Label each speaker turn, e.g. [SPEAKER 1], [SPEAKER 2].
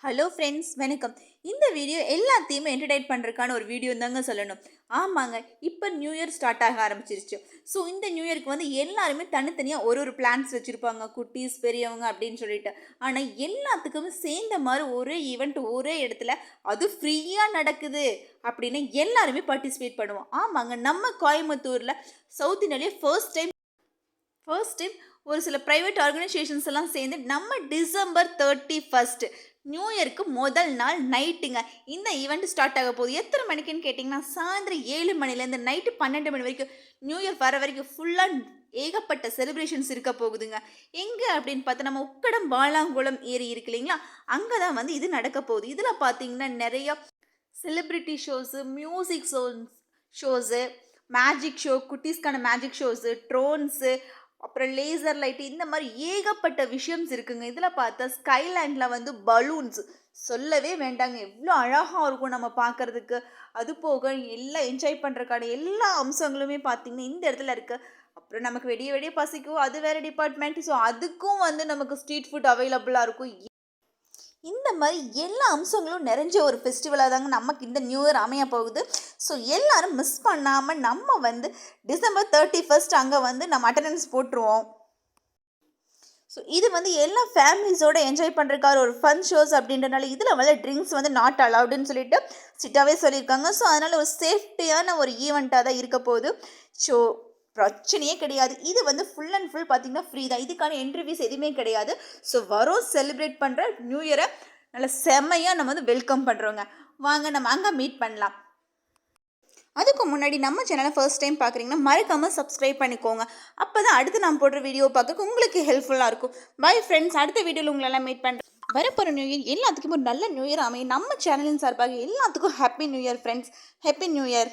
[SPEAKER 1] Hello friends, வணக்கம். இந்த video எல்லாத்தையுமே என்டர்டைன் பண்ணுறதுக்கான ஒரு வீடியோ தாங்க சொல்லணும். ஆமாங்க, இப்போ நியூ இயர் ஸ்டார்ட் ஆக ஆரம்பிச்சிருச்சு. ஸோ இந்த நியூ இயருக்கு வந்து எல்லாருமே தனித்தனியாக ஒரு பிளான்ஸ் வச்சுருப்பாங்க, குட்டீஸ் பெரியவங்க அப்படின்னு சொல்லிட்டு. ஆனால் எல்லாத்துக்குமே சேர்ந்த மாதிரி ஒரே ஈவெண்ட் ஒரே இடத்துல அது ஃப்ரீயாக நடக்குது அப்படின்னு எல்லாருமே பார்ட்டிசிபேட் பண்ணுவோம். ஆமாங்க, நம்ம கோயம்புத்தூரில் சவுத் இந்தியாவிலே ஃபர்ஸ்ட் டைம் ஒரு சில ப்ரைவேட் ஆர்கனைசேஷன்ஸ் எல்லாம் சேர்ந்து நம்ம டிசம்பர் 31 நியூ இயருக்கு முதல் நாள் நைட்டுங்க இந்த ஈவெண்ட் ஸ்டார்ட் ஆக போகுது. எத்தனை மணிக்குன்னு கேட்டிங்கன்னா, சாயந்தரம் 7 மணிலேருந்து நைட்டு 12 மணி வரைக்கும் நியூ இயர் வர வரைக்கும் ஃபுல்லாக ஏகப்பட்ட செலிப்ரேஷன்ஸ் இருக்க போகுதுங்க. எங்கே அப்படின்னு பார்த்தா, நம்ம உக்கடம் பாலாங்குளம் ஏரி இருக்கு இல்லைங்களா, அங்கே தான் வந்து இது நடக்க போகுது. இதில் பார்த்தீங்கன்னா நிறையா celebrity shows, music shows, magic show, குட்டீஸ்க்கான மேஜிக் ஷோஸு, ட்ரோன்ஸு, அப்புறம் லேசர் லைட்டு, இந்த மாதிரி ஏகப்பட்ட விஷயம்ஸ் இருக்குங்க. இதில் பார்த்தா ஸ்கைலேண்டில் வந்து பலூன்ஸ் சொல்லவே வேண்டாங்க, எவ்வளோ அழகாக இருக்கும் நம்ம பார்க்குறதுக்கு. அது போக எல்லாம் என்ஜாய் பண்ணுறதுக்கான எல்லா அம்சங்களுமே பார்த்திங்கன்னா இந்த இடத்துல இருக்குது. அப்புறம் நமக்கு வெடிய வெடிய பசிக்கும், அது வேறு டிபார்ட்மெண்ட். ஸோ அதுக்கும் வந்து நமக்கு ஸ்ட்ரீட் ஃபுட் அவைலபிளாக இருக்கும். இந்த மாதிரி எல்லா அம்சங்களும் நிறைஞ்ச ஒரு ஃபெஸ்டிவலாக தாங்க நமக்கு இந்த நியூ இயர் அமைய போகுது. ஸோ எல்லோரும் மிஸ் பண்ணாமல் நம்ம வந்து டிசம்பர் 31 அங்கே வந்து நம்ம அட்டண்டன்ஸ் போட்டுருவோம். ஸோ இது வந்து எல்லா ஃபேமிலிஸோடு என்ஜாய் பண்ணுறதுக்காக ஒரு ஃபன் ஷோஸ் அப்படின்றனால இதில் வந்து ட்ரிங்க்ஸ் வந்து நாட் அலவுடுன்னு சொல்லிட்டு ஸ்ட்ரிக்டாகவே சொல்லியிருக்காங்க. ஸோ அதனால் ஒரு சேஃப்டியான ஒரு ஈவெண்ட்டாக தான் இருக்க போகுது. ஸோ பிரச்சனையே கிடையாது. இது வந்து ஃபுல் அண்ட் ஃபுல் பார்த்திங்கன்னா ஃப்ரீ தான். இதுக்கான என்ட்ரி ஃபீஸ் எதுவுமே கிடையாது. ஸோ செலிப்ரேட் பண்ணுற நியூ இயரை நல்லா செம்மையாக நம்ம வந்து வெல்கம் பண்ணுறோங்க. வாங்க நம்ம அங்கே மீட் பண்ணலாம். அதுக்கு முன்னாடி நம்ம சேனலை ஃபர்ஸ்ட் டைம் பார்க்குறீங்கன்னா மறக்காமல் சப்ஸ்கிரைப் பண்ணிக்கோங்க. அப்போ தான் அடுத்து நான் போடுற வீடியோ பார்க்க உங்களுக்கு ஹெல்ப்ஃபுல்லாக இருக்கும். பை ஃப்ரெண்ட்ஸ், அடுத்த வீடியோவில் உங்களெல்லாம் மீட் பண்ணுறேன். வரப்போகிற நியூ இயர் எல்லாத்துக்கும் ஒரு நல்ல நியூ இயர் அமையும். நம்ம சேனலின் சார்பாக எல்லாத்துக்கும் happy new year friends. Happy new year.